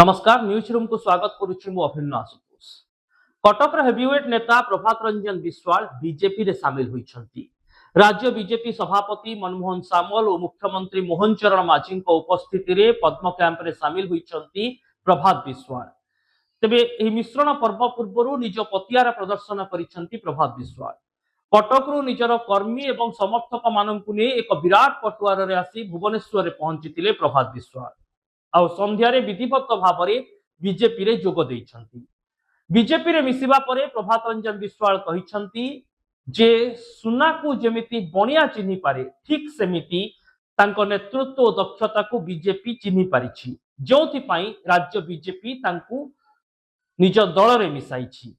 नमस्कार news room को स्वागत करुच्ची मु अभिन्न आशुतोष। कटक हेवीवेट नेता प्रभात रंजन विश्वाल बीजेपी रे सामिल होइछंती। राज्य बीजेपी सभापति मनमोहन सामल और मुख्यमंत्री मोहन चरण माझी उपस्थिति रे पद्म कैंप रे सामिल होइछंती प्रभात विश्वाल। तेबे एही मिश्रण पर्व पूर्व निज पतियार प्रदर्शन करिछंती प्रभात विश्वाल। कटक निजर कर्मी एवं समर्थक माननकु ने एक विराट पटुआर रे आसी भुवनेश्वर रे पहुंचीतिले प्रभात विश्वाल। आ संध्यारे विधिवत भाव में बीजेपी रे जोग देइछंती। बीजेपी रे मिसिबा परे प्रभात रंजन विश्वाल कहिछंती जे सुना को जेमिति बणिया चिन्हि पारे ठीक सेमिति तांको नेतृत्व और दक्षता को बीजेपी चिन्हि पारिछि, जोथि पई राज्य बीजेपी तांकु निज दल रे मिसाइछि।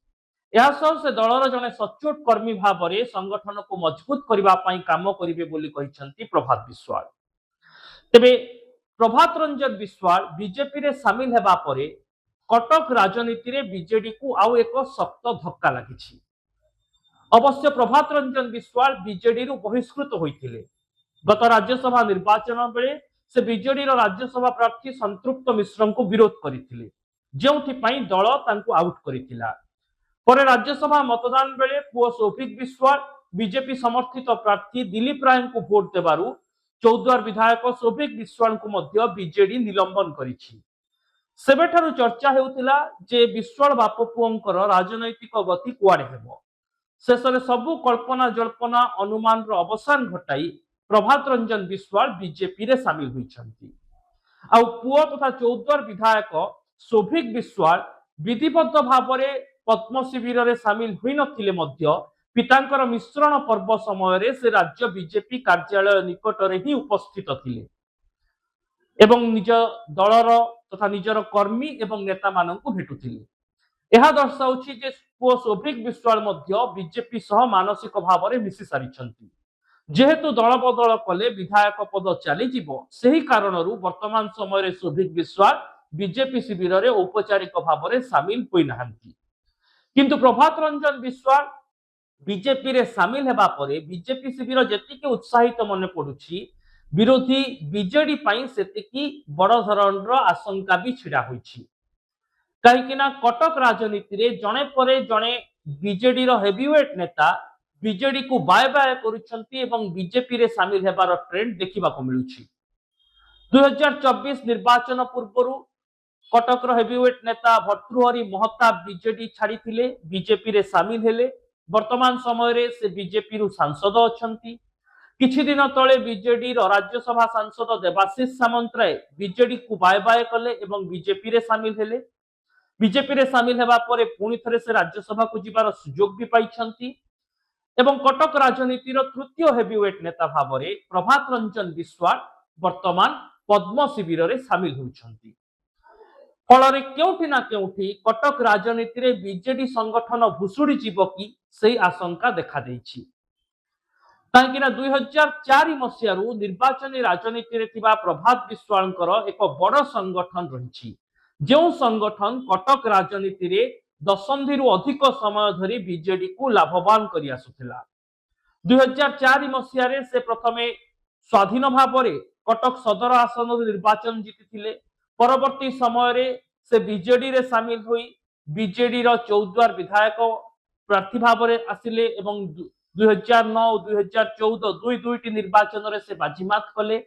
यह से दलर जने सचोट कर्मी भाव में संगठन को मजबूत करबा पई काम करिवे बोली कहिछंती प्रभात विश्वाल। तेबे प्रभात रंजन विश्वाल बीजेपी रे सामिल हेबा परे कटक राजनीति रे बीजेडी को आउ एक शक्त धक्का लागिछि। अवश्य प्रभात रंजन विश्वाल बीजेडी रु बहिष्कृत होइथिले। गत राज्यसभा निर्वाचन बेले से बीजेडी रो राज्यसभा प्रार्थी संतृप्त मिश्र को विरोध करिथिले, जेउथि पई दल तांको आउट करिथिला। परे राज्यसभा मतदान बेले पुओ सौभिक विश्वाल बीजेपी समर्थित प्रार्थी दिलीप राय को भोट देबारु चौद्वार विधायक सौभिक विश्वाल को मध्य बीजेडी निलंबन करिछि। सेबेठारु चर्चा हेउतिला जे विश्वाल बाप पुओंकर राजनैतिक गति कुआडे हेबो। शेषरे सबु कल्पना जल्पना अनुमान रो अवसान घटाई प्रभात रंजन विश्वाल बीजेपी रे सामिल होइछंती। आ पुओ तथा चौद्वार विधायक सौभिक विश्वाल विधिबद्ध भाव में पद्म शिविर रे सामिल होई नथिले मध्य पितांकर मिश्रण पर्व समय से राज्य बीजेपी कार्यालय निकट रे ही उपस्थित थिले एवं निज दलर तथा निजर कर्मी एवं नेता माननकु भेटुथिले। यह दर्शाउछि जे पुओ सौभिक विश्वाल मध्य बीजेपी सह मानसिक भाव में मिसी सारिछंती। जेहेतु दल बदल कले विधायक पद चली जीवो, सेही कारणरू वर्तमान समय रे सौभिक विश्वाल बीजेपी शिविर रे औपचारिक भाव में सामिल होई नाहंती। किंतु प्रभात रंजन विश्वाल बीजेपी रे सामिल हेबा परे बीजेपी शिविर जेतिके उत्साहित मन पडुछि, विरोधी बीजेडी पई सेतिकी बड़ धरणर आशंका भी छिड़ा होइछि। कहिकिना कटक राजनीति रे जणे परे जणे बीजेडी रो हेवीवेट नेता बीजेडी को बाय बाय करुछंती एवं बीजेपी रे सामिल हेबार ट्रेंड देखिबा को मिलुछि। 2024 निर्वाचन पूर्वरु कटक रो हेवीवेट नेता भर्तृहरि महताब बीजेडी छाड़ीथिले, बीजेपी रे सामिल हेले। वर्तमान समय रे से बीजेपी रु सांसद अछंती। किछि दिन तळे बीजेडी रो राज्यसभा सांसद देवाशीष सामंतराय बीजेडी को बाय बाय कले एवं बीजेपी रे सामिल हेले। बीजेपी रे सामिल हेबा परे पुणी थरे से राज्यसभा को जिबार सुजोग भी पाइछंती एवं कटक राजनीति रो तृतीय हेवीवेट नेता भाव में प्रभात रंजन विश्वाल वर्तमान पद्म शिविर रे सामिल होउछंती। फल केउठी ना केउठी कटक राजनीति रे बीजेडी संगठन भुसुड़ी जीव कि सेही आशंका देखा देइछि। कहीं 2004 मसीहारू निर्वाचन राजनीति रे थिबा प्रभात विश्वाल एक बड़ संगठन रही, जो संगठन कटक राजनीति रे दशंधि अधिक समय धरी बीजेडी को लाभवान करि आसुथिला। 2004 मसीह से प्रथमे स्वाधीन भाव में कटक सदर आसन निर्वाचन जीति। परवर्ती समय से बीजेडी रे सामिल हुई बीजेडी रो चौद्वार विधायक प्रार्थी भाव में आसिले एवं 2009 और 2014 दुईटी निर्वाचन रे से बाजीमात कले।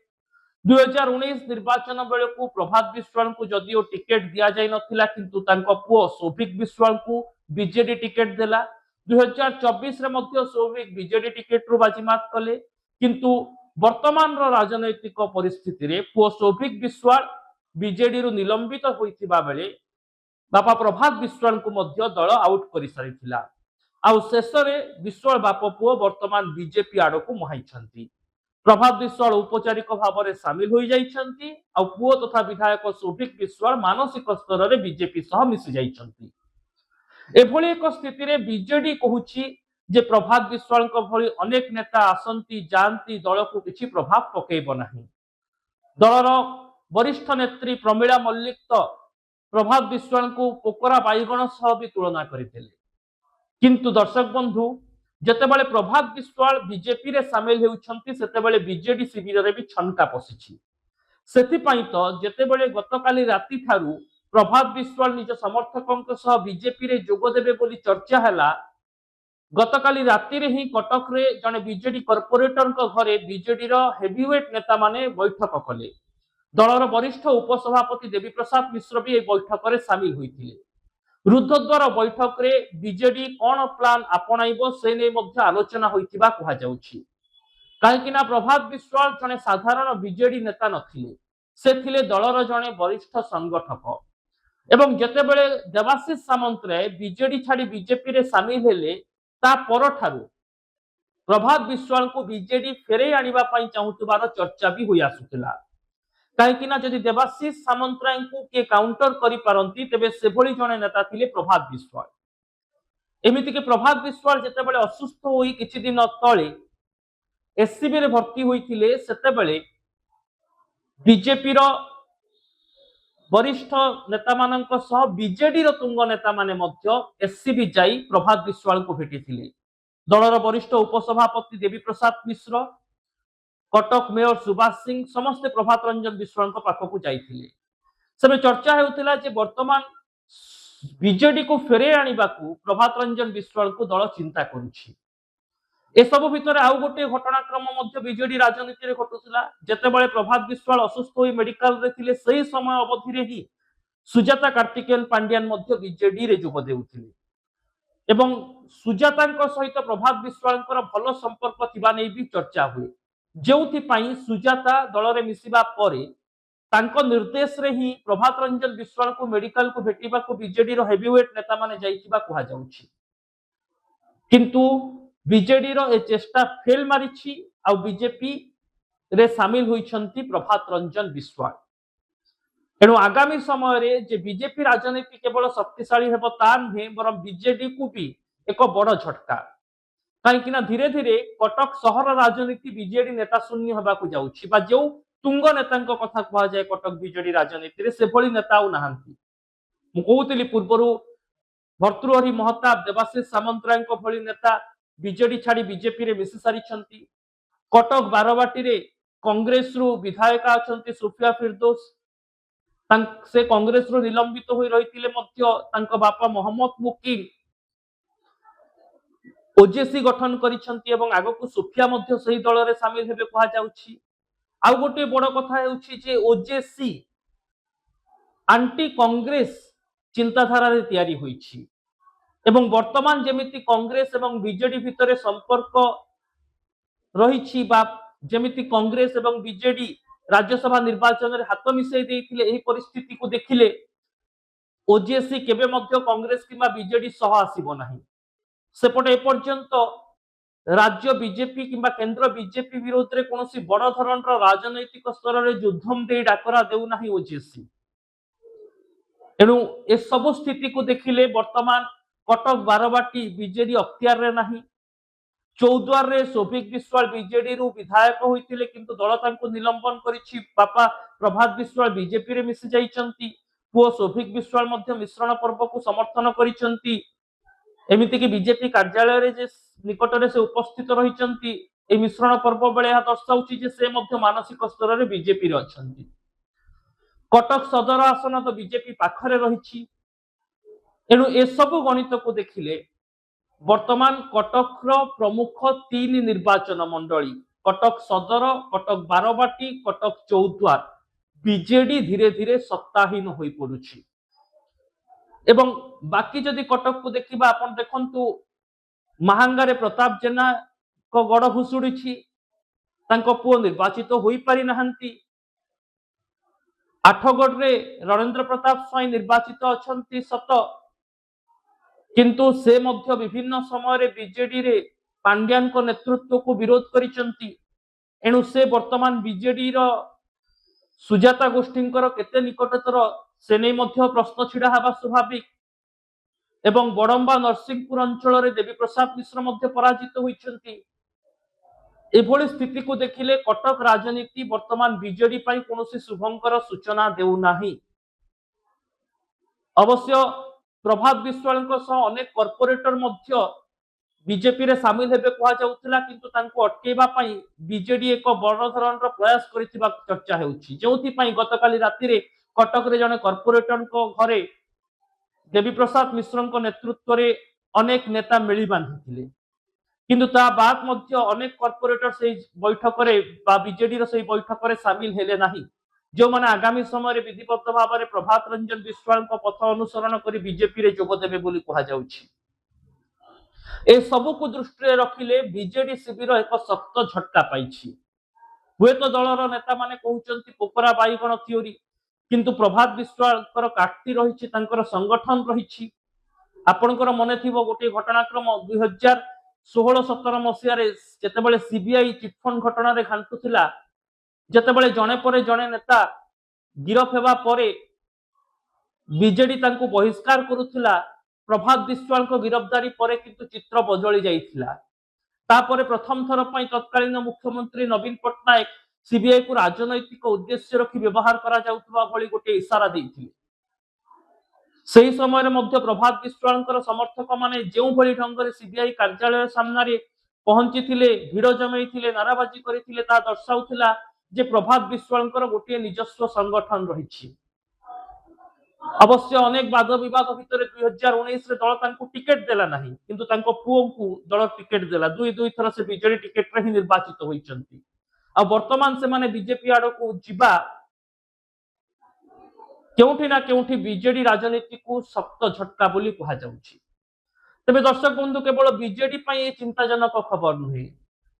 2019 निर्वाचन बेले को प्रभात विश्वाल को जदिओ टिकेट दिया जाय नथिला, किंतु तांको पुओ सौभिक विश्वाल को बीजेडी टिकेट देला। 2024 रे मध्य सौभिक बीजेडी टिकेट रु बाजीमात कले, किंतु वर्तमान रो राजनैतिक परिस्थिति रे पुओ सौभिक विश्वाल बीजेडी रु निलंबित होइथिबा बेले बापा प्रभात विश्वाल को मध्य दल आउट करि सारिथिला। आउ शेषरे विश्वाल बाप पुओ वर्तमान बीजेपी आड़ को मुहाइछंती। प्रभात विश्वाल औपचारिक भाव में सामिल हो जाइछंती। आउ पुओ तथा विधायक सौभिक विश्वाल मानसिक स्तर रे बीजेपी सह मिसी जाइछंती। एभली एक स्थिति रे बीजेडी कहूछि जे प्रभात विश्वाल को भली अनेक नेता आसंती जानती दल को किछि प्रभाव पकेइबो नाही। दलर वरिष्ठ नेत्री प्रमीला मल्लिक तो प्रभात विश्वाल को पोकरा बाईगण सह भी तुलना करथिले, किंतु दर्शक बंधु जेतेबेले प्रभात विश्वाल बीजेपी रे सामिल हेउछंती सेतेबेले बीजेडी शिविर रे भी छनका पसिछि। सेति पई तो जेतेबेले गतकाली राति थारू प्रभात विश्वाल निज समर्थकों सह बीजेपी रे जोग देबे बोली चर्चा हैला। गतकाली राति रे ही कटक रे जने बीजेडी कॉर्पोरेटर घरे बीजेडी रो हेवीवेट नेता माने बैठक कले। दलर वरिष्ठ उपसभापति देवी प्रसाद मिश्र भी बैठक में सामिल होइथिले। रुद्धद्वार बैठक रे बीजेडी कौन प्लान आपणाइबो से नै मध्य आलोचना होइथिबा कहा जाउछि। काहेकिना प्रभात विश्वाल जने साधारण बीजेडी नेता नथिले, से थिले दलर जने वरिष्ठ संगठक। एवं जेतेबेले देवाशीष सामंतराय बीजेडी छाड़ी बीजेपी रे सामिल हेले ता परठारु प्रभात विश्वाल को बीजेडी फेरे आनिबा पई चाहुतबार चर्चा भी होई आसुतिला। काहेकिना जदि देवाशीष सामंतराय को के काउंटर करि पारंती तेबे सेभଳି जने नेता थिले प्रभात विश्वाल। एमिति के प्रभात विश्वाल जेतेबेले असुस्थ होई किछि दिन तळे एससीबी रे भर्ती होइथिले सेतेबेले बीजेपी रो वरिष्ठ नेता मानक सह बीजेडी रो तुंग नेता माने मध्य एससीबी जाई प्रभात विश्वाल को भेटिथिले। दलर वरिष्ठ उपसभापति देवी प्रसाद मिश्र, कटक मेयर सुभाष सिंह समस्त प्रभात रंजन विश्वाल पाखक जाइथिले। सेबे चर्चा हेउथिला जे वर्तमान बीजेडी को फेरे आनिबाकू प्रभात रंजन विश्वाल को दल चिंता करुछि। ए सब भितर आउ गोटे घटनाक्रम मध्य बीजेडी राजनीति रे घटुथिला। जेतेबेले प्रभात विश्वाल असुस्थ होई मेडिकल रे थिले सही समय अवधि रे ही सुजाता कार्तिकेयन पांड्यान मध्य बीजेडी रे जोग देउथिले एवं सुजाता सहित प्रभात विश्वाल भल संपर्क थिबा नै भी चर्चा हुए। जेउथि पई सुजाता दल रे मिसिबा परे तांको निर्देश रे ही प्रभात रंजन विश्वाल को मेडिकल को भेटिबा को बीजेडी रो हेवीवेट नेता माने जाइथिबा कहा जाउछि। किंतु बीजेडी रो ए चेष्टा फेल मारिछि आ बीजेपी रे शामिल होइछंती प्रभात रंजन विश्वाल। एणु आगामी समय रे जे बीजेपी राजनीति केवल शक्तिशाली हेबो ता नुहे बरं बीजेडी को भी एक बड़ झटका। काहेकिना धीरे धीरे कटक सहर राजनीति बीजेडी नेता शून्य हेबाकू जाउछि बा जो तुंग नेतांक कथा कहा जाय कटक बीजेडी राजनीति रे सेभଳି नेता आउ नाहांती। मु कहूतिली पूर्वरु भर्तृहरि महताब देवाशीष सामंतराय भଳି नेता बीजेडी छाड़ी बीजेपी रे मिसि सारिछंती। कटक बारवाटी रे कांग्रेस रु विधायक अछंती सुफिया फिरदौस, से कांग्रेस रु निलंबित होई रहिथिले मध्य तांको बापा मोहम्मद मुकीम ओजेसी गठन करिछंती एवं आगकू सुफिया मध्य सही दल रे शामिल हेबे कहा जाउछि। आउ गोटे बड़ कथा हेउछि जे ओजेसी एंटी कांग्रेस चिंताधारा रे तयारी होईछि एवं वर्तमान जेमिति कांग्रेस एवं बीजेडी भितरे संपर्क रहिछि बा जेमिति कांग्रेस एवं बीजेडी राज्यसभा निर्वाचन रे हाथ मिसई देइथिले एही परिस्थिति को देखिले ओजेसी केबे मध्य कांग्रेस किबा बीजेडी सह आसीबो नाही। सेपटे ए पर्यंत राज्य बीजेपी किंबा केंद्र बीजेपी विरोध रे कोनोसी बड़ धरणर राजनैतिक स्तर रे युद्धम दे डाकरा देउ नाही ओजेसी। एणु ए सब स्थिति को देखिले वर्तमान कटक बारवाटी बीजेडी अख्तियार रे नाही। चौद्वार रे सौभिक विश्वाल बीजेडी रु विधायक होइतिले किंतु दल तांको निलंबन करिछि। बापा प्रभात विश्वाल बीजेपी रे मिसि जाइछंती। पुओ सौभिक विश्वाल मध्य मिश्रण पर्व को समर्थन करिछंती। एमिति कि बीजेपी कार्यालय रे जे निकट रे से उपस्थित रहिछंती ए मिश्रण पर्व बेले हा दर्शाउछि जे से मध्य मानसिक स्तर रे बीजेपी रे अछंती। कटक सदर आसन तो बीजेपी पाखरे रहिछि। एणु ए सब गणित को देखिले वर्तमान कटक प्रमुख 3 निर्वाचन मंडली कटक सदर, कटक बारवाटी, कटक चौद्वार बीजेडी धीरे धीरे सत्ताहीन होई पड़ुछि। एवं बाकी जदि कटक को देखिबा आपण देखंतु महांगारे प्रताप जेना को गड़ भुसुड़ीछि। तांको पुओ निर्वाचित होई पारि नाहंती। आठगढ़ रे रणेंद्र प्रताप स्वाई निर्वाचित अछंती सत, किंतु से मध्य विभिन्न समय रे बीजेडी रे पांड्यान को नेतृत्व को विरोध करिसंती। एणु से वर्तमान बीजेडी रो सुजाता गोष्ठींकर केते निकटतर से नै मध्य प्रश्न छिड़ा हवा स्वाभाविक। एवं बड़ंबा नरसिंहपुर अंचल रे देवी प्रसाद मिश्र मध्य पराजित होइछंती। एभଳି स्थिति को देखिले कटक राजनीति वर्तमान बीजेडी पई कोनोसी शुभंकर सूचना देउ नाही। अवश्य प्रभात विश्वाल अनेक कॉर्पोरेटर मध्य बीजेपी रे शामिल हेबे कहा जाउथिला किंतु तांको अटकेबा पई बीजेडी एक बड़ धरणर प्रयास करिथिबा चर्चा हेउछि। जेउथि पई गतकाली राति रे कटक रे जने कॉर्पोरेटर को घरे देवी प्रसाद मिश्र नेतृत्व में अनेक नेता मिली बांधि किंतु ता बाद मध्य अनेक कॉर्पोरेटर से बैठक बीजेडी बैठक में सामिल हेले नहीं जो माने आगामी समय विधिवत भाव में प्रभात रंजन विश्वाल पथ अनुसरण कर बीजेपी रे जोग देबे बोली कहा जाउछि। ए सबु को दृष्टि रखिले बीजेडी शिविर एक शक्त झटका पाइछि। हुए तो दलर नेता माने कहउचंती पोकरा बाईगण थियोरी किंतु प्रभात विश्वाल काटती रही संगठन रही। आपणकर मन थी गोटे घटनाक्रम 2016-17 मसीह जितेबाला सीबीआई चिटफंड घटना घांटुला जितेबाला जड़े पर जड़े नेता गिरफ हेबा परे बीजेडी तांको बहिष्कार करुथिला। प्रभात विश्वाल गिरफ्तारी परे किंतु चित्र बदली जाइथिला। तापरे प्रथम थर पई तत्कालीन मुख्यमंत्री नवीन पट्टनायक सीबीआई को राजनैतिक उद्देश्य रखी व्यवहार करा जाउतबा भली गोटे इशारा देइथिले। सही समय मध्य प्रभात विश्वाल समर्थक माने जो भली ढंग से सीबीआई कार्यालय सामने पहुंची भिड़ जमई नाराबाजी करते दर्शाउला जे प्रभात विश्वाल गोटे निजस्व संगठन रही। अवश्य अनेक वाद विवाद भितर 2019 दल टिकेट देला नहीं किंतु पुओ को दल टिकेट देला। दुई थर से बीजेडी टिकेट रे ही निर्वाचित होइचंती। वर्तमान से माने बीजेपी आड़ को जीवा केउठी ना केउठी बीजेडी राजनीति को शक्त झटका बोली कहा जाउछि। तबे दर्शक बंधु केवल बीजेडी पाई चिंताजनक खबर नुहे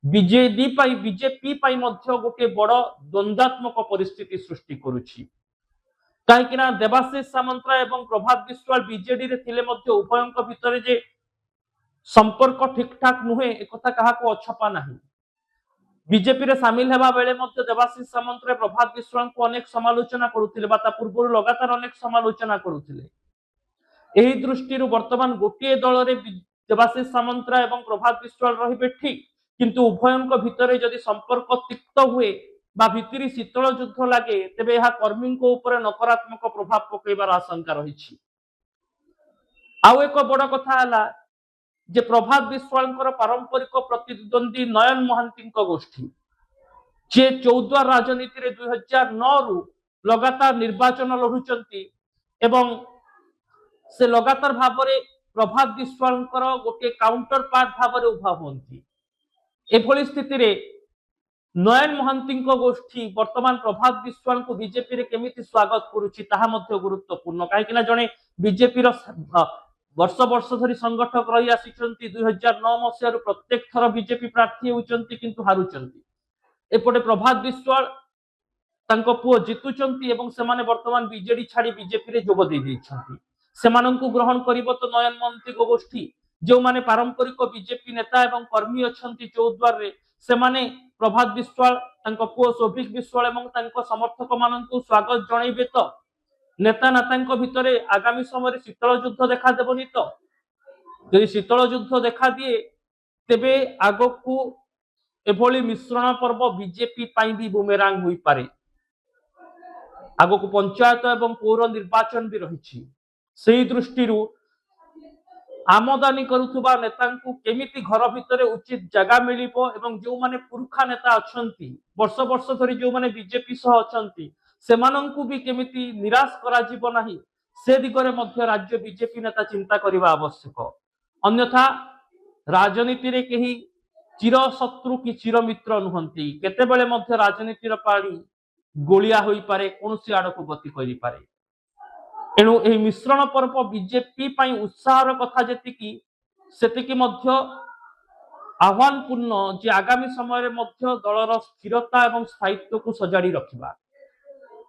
बीजेपी पाई मध्य गोटे बड़ द्वंद्वात्मक परिस्थिति सृष्टि करुछि। कहीं देवाशीष सामंतराय एवं प्रभात विश्वाल बीजेडी रे थिले मध्य उभयंक भितर जे संपर्क ठीक ठाक नुहे एक कथा को अछपा नहीं। बीजेपी रे सामिल हेबा बेले मध्य देवाशीष सामंतराय प्रभात विश्वाल को अनेक समालोचना करुथिले बा ता पूर्व लगातार अनेक समालोचना करुथिले। एही दृष्टि वर्तमान गोटे दल रे देवाशीष सामंतराय एवं प्रभात विश्वाल रहिबे ठीक किंतु उभयंक भितर जदि संपर्क तिक्त हुए बा भितरी शीतल युद्ध लगे तेबे यह कर्मी को ऊपर नकारात्मक प्रभाव पकईबार आशंका रही। आउ एक बड़ कथा है जे प्रभात विश्वाल पारंपरिक प्रतिद्वंदी नयन महांती गोष्ठी जे चौद्वार राजनीति रे 2009 रु लगातार निर्वाचन लड़ुचंती एवं से लगातार भाव में प्रभात विश्वाल गोटे काउंटर पार्ट भाव में उभा होती। एभली स्थिति रे नयन महांती गोष्ठी वर्तमान प्रभात विश्वाल को बीजेपी रे केमिति स्वागत करुछि ताहा मध्य गुरुत्वपूर्ण। कहीं जड़े बीजेपी वर्ष वर्ष धरी संगठक रही आसिचंती 2009 मसीह प्रत्येक थर बीजेपी प्रार्थी होउचंती किंतु हारुचंती। एपटे प्रभात विश्वाल तांको पुओ जितुचंती एवं सेमाने वर्तमान बीजेडी छाड़ी बीजेपी रे जोग दे दैछंती। सेमानंकु ग्रहण करिवो तो नयन महांती गोष्ठी जो माने पारंपरिक बीजेपी नेता एवं कर्मी अछंती चौद्वार रे सेमाने प्रभात विश्वाल तांको पुओ सौभिक विश्वाल एवं तांको समर्थक मानंकु स्वागत जणाइबे तो नेता नेता भितर आगामी समय शीतल युद्ध देखा देवनी तो यदि शीतल युद्ध देखा दिए तेबे आगकू एभली मिश्रण पर्व बीजेपी पाई भी बुमेरांग हुई पारे। आगकू पंचायत एवं पौर निर्वाचन भी रही। सही दृष्टि आमदानी करुवा नेता केमिति घर भितर उचित जगह मिलिबो एवं जो माने पुरुखा नेता अछंती वर्ष वर्ष धरी जो माने बीजेपी सह अछंती सेमानंकु भी केमिति निराश करा जीवो नाही से दिगरे मध्य राज्य बीजेपी नेता चिंता करिवा आवश्यक। अन्यथा राजनीति रे केही चिर शत्रु कि चिर मित्र नुहंती केतेबेले मध्य राजनीति रो पानी गोलिया होई पारे कोनोसी आडको गति करि पारे। एणु एही मिश्रण पर्व बीजेपी पाई उत्साहर कथा जेतिकी सेतिकी मध्य आह्वानपूर्ण जे आगामी समय मध्य दलर स्थिरता एवं स्थायित्व को सजाड़ी रखिबा।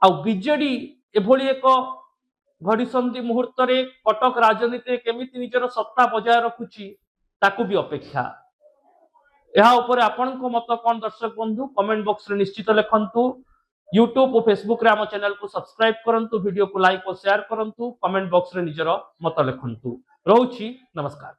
आ बीजेडी एभली एक घड़ीसंधि मुहूर्त रे कटक राजनीति केमिति निजर सत्ता बजाय रखुची ताकू भी अपेक्षा। यह ऊपर आपनको मत कौन दर्शक बंधु कमेंट बॉक्स रे निश्चित लिखंतु। यूट्यूब और फेसबुक रे आम चैनल को सब्सक्राइब करंतु, वीडियो को लाइक और शेयर करंतु, कमेंट बॉक्स रे निजर मत लिखंतु। रहउची नमस्कार।